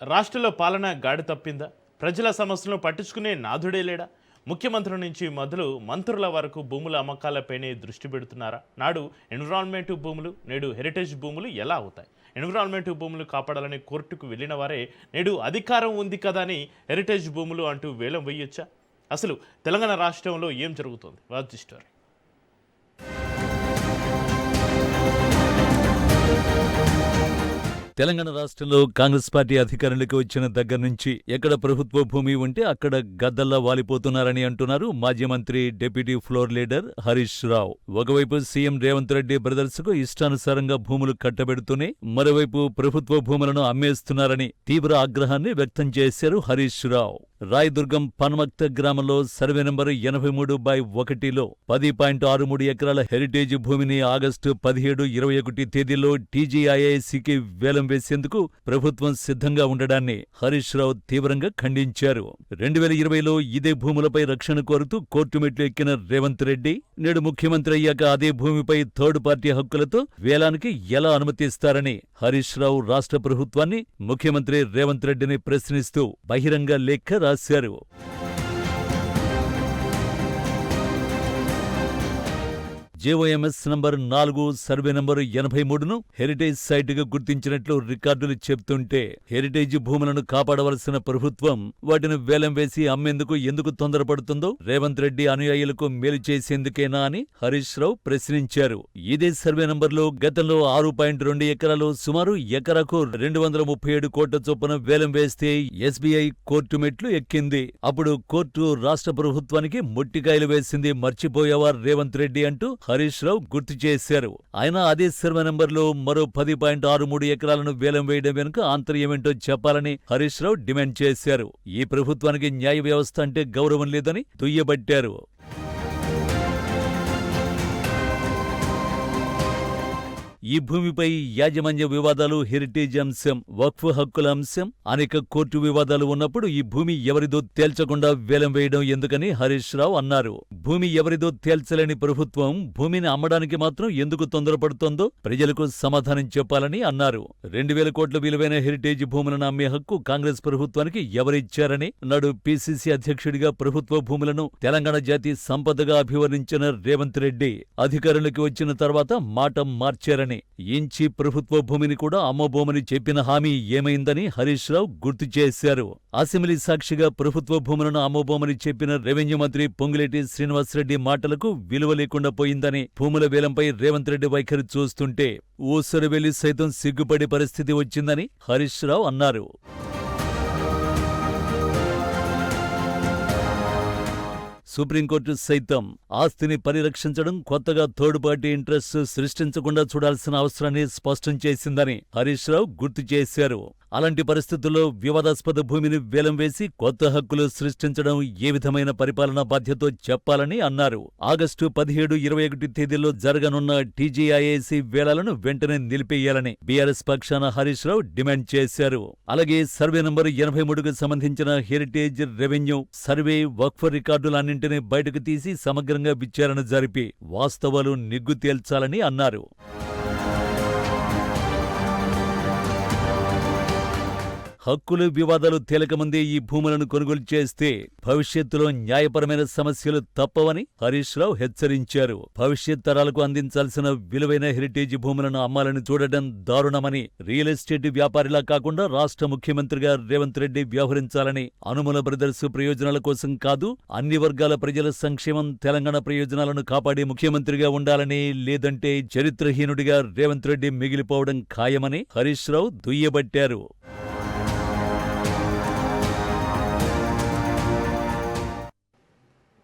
రాష్ట్రంలో పాలన గాడి తప్పిందా? ప్రజల సమస్యలను పట్టించుకునే నాథుడే లేడా? ముఖ్యమంత్రి నుంచి మొదలు మంత్రుల వరకు భూముల అమ్మకాలపైనే దృష్టి పెడుతున్నారా? నాడు ఎన్విరాన్మెంట్ భూములు, నేడు హెరిటేజ్ భూములు ఎలా అవుతాయి? ఎన్విరాన్మెంట్ భూములు కాపాడాలని కోర్టుకు వెళ్ళిన వారే నేడు అధికారం ఉంది కదా అని హెరిటేజ్ భూములు అంటూ వేలం వేయొచ్చా? అసలు తెలంగాణ రాష్ట్రంలో ఏం జరుగుతోంది? Watch the story. తెలంగాణ రాష్ట్రంలో కాంగ్రెస్ పార్టీ అధికారంలోకి వచ్చిన దగ్గర నుంచి ఎక్కడ ప్రభుత్వ భూమి ఉంటే అక్కడ గద్దల్లా వాలిపోతున్నారని అంటున్నారు మాజీ మంత్రి, deputy floor leader Harish Rao. ఒకవైపు సీఎం రేవంత్ రెడ్డి బ్రదర్స్ కు ఇష్టానుసారంగా భూములు కట్టబెడుతూనే మరోవైపు ప్రభుత్వ భూములను అమ్మేస్తున్నారని తీవ్ర ఆగ్రహాన్ని వ్యక్తం చేశారు హరీష్ రావు. రాయదుర్గం పనమక్త గ్రామంలో సర్వే నంబర్ 83/1లో 10.63 ఎకరాల హెరిటేజ్ భూమిని ఆగస్టు 17, 21 తేదీల్లో టీజీఐఐసీకి వేలం వేసేందుకు ప్రభుత్వం సిద్ధంగా ఉండడాన్ని హరీష్ రావు తీవ్రంగా ఖండించారు. 2020లో ఇదే భూములపై రక్షణ కోరుతూ కోర్టు మెట్లు ఎక్కిన రేవంత్ రెడ్డి నేడు ముఖ్యమంత్రి అయ్యాక అదే భూమిపై థర్డ్ పార్టీ హక్కులతో వేలానికి ఎలా అనుమతిస్తారని హరీష్ రావు రాష్ట్ర ప్రభుత్వాన్ని, ముఖ్యమంత్రి రేవంత్ రెడ్డిని ప్రశ్నిస్తూ బహిరంగ లేఖ రాశారు. జేఓఎంఎస్ నంబర్ 4 సర్వే నంబర్ 83ను హెరిటేజ్ సైటుగా గుర్తించినట్లు రికార్డులు చెప్తుంటే హెరిటేజ్ భూములను కాపాడవలసిన ప్రభుత్వం వాటిని వేలం వేసి అమ్మేందుకు ఎందుకు తొందరపడుతుందో రేవంత్ రెడ్డి అనుయాయులకు మేలు చేసేందుకేనా అని హరీష్ రావు ప్రశ్నించారు. ఇదే సర్వే నంబర్లో గతంలో 6.2 ఎకరాలు సుమారు ఎకరాకు 237 కోట్ల చొప్పున వేలం వేస్తే ఎస్బీఐ కోర్టు మెట్లు ఎక్కింది. అప్పుడు కోర్టు రాష్ట్ర ప్రభుత్వానికి మొట్టికాయలు వేసింది మర్చిపోయావా రేవంత్ రెడ్డి అంటూ హరీష్ రావు గుర్తు చేశారు. ఆయన అదే సర్వే నంబర్లో మరో 10.63 ఎకరాలను వేలం వేయడం వెనుక ఆంతర్యమేంటో చెప్పాలని హరీష్ రావు డిమాండ్ చేశారు. ఈ ప్రభుత్వానికి న్యాయ వ్యవస్థ అంటే గౌరవం లేదని దుయ్యబట్టారు. ఈ భూమిపై యాజమాన్య వివాదాలు, హెరిటేజ్ అంశం, వక్ఫ్ హక్కుల అంశం, అనేక కోర్టు వివాదాలు ఉన్నప్పుడు ఈ భూమి ఎవరిదో తేల్చకుండా వేలం వేయడం ఎందుకని హరీష్ రావు అన్నారు. భూమి ఎవరిదో తేల్చలేని ప్రభుత్వం భూమిని అమ్మడానికి మాత్రం ఎందుకు తొందరపడుతోందో ప్రజలకు సమాధానం చెప్పాలని అన్నారు. 2,000 కోట్ల విలువైన హెరిటేజ్ భూములను అమ్మే హక్కు కాంగ్రెస్ ప్రభుత్వానికి ఎవరిచ్చారని నాడు పీసీసీ అధ్యక్షుడిగా ప్రభుత్వ భూములను తెలంగాణ జాతి సంపదగా అభివర్ణించిన రేవంత్ రెడ్డి అధికారంలోకి వచ్చిన తర్వాత మాట మార్చారని, ఇంచి ప్రభుత్వ భూమిని కూడా అమ్మబోమని చెప్పిన హామీ ఏమైందని హరీష్ రావు గుర్తు చేశారు. అసెంబ్లీ సాక్షిగా ప్రభుత్వ భూములను అమ్మబోమని చెప్పిన రెవెన్యూ మంత్రి పొంగులేటి శ్రీనివాసరెడ్డి మాటలకు విలువ లేకుండా పోయిందని, భూముల వేలంపై రేవంత్ రెడ్డి వైఖరి చూస్తుంటే ఊసరు వెళ్లి సైతం సిగ్గుపడే పరిస్థితి వచ్చిందని హరీష్ రావు అన్నారు. సుప్రీంకోర్టు సైతం ఆస్తిని పరిరక్షించడం, కొత్తగా థర్డ్ పార్టీ ఇంట్రెస్ట్ సృష్టించకుండా చూడాల్సిన అవసరాన్ని స్పష్టం చేసిందని హరీష్ రావు గుర్తు చేశారు. అలాంటి పరిస్థితుల్లో వివాదాస్పద భూమిని వేలం వేసి కొత్త హక్కులు సృష్టించడం ఏ విధమైన పరిపాలనా బాధ్యతో చెప్పాలని అన్నారు. ఆగస్టు 17, 21 తేదీల్లో జరగనున్న టీజీఐఐసీ వేలాలను వెంటనే నిలిపేయాలని బీఆర్ఎస్ పక్షాన హరీష్ రావు డిమాండ్ చేశారు. అలాగే సర్వే నంబర్ 83కు సంబంధించిన హెరిటేజ్, రెవెన్యూ, సర్వే, వక్ఫ్ రికార్డులన్నింటినీ బయటకు తీసి సమగ్రంగా విచారణ జరిపి వాస్తవాలు నిగ్గు తేల్చాలని అన్నారు. హక్కులు, వివాదాలు తేలకముందే ఈ భూములను కొనుగోలు చేస్తే భవిష్యత్తులో న్యాయపరమైన సమస్యలు తప్పవని హరీష్ రావు హెచ్చరించారు. భవిష్యత్ తరాలకు అందించాల్సిన విలువైన హెరిటేజ్ భూములను అమ్మాలని చూడటం దారుణమని, రియల్ ఎస్టేట్ వ్యాపారిలా కాకుండా రాష్ట్ర ముఖ్యమంత్రిగా రేవంత్ రెడ్డి వ్యవహరించాలని, అనుముల బ్రదర్స్ ప్రయోజనాల కోసం కాదు, అన్ని వర్గాల ప్రజల సంక్షేమం, తెలంగాణ ప్రయోజనాలను కాపాడే ముఖ్యమంత్రిగా ఉండాలని, లేదంటే చరిత్రహీనుడిగా రేవంత్ రెడ్డి మిగిలిపోవడం ఖాయమని హరీష్ రావు దుయ్యబట్టారు.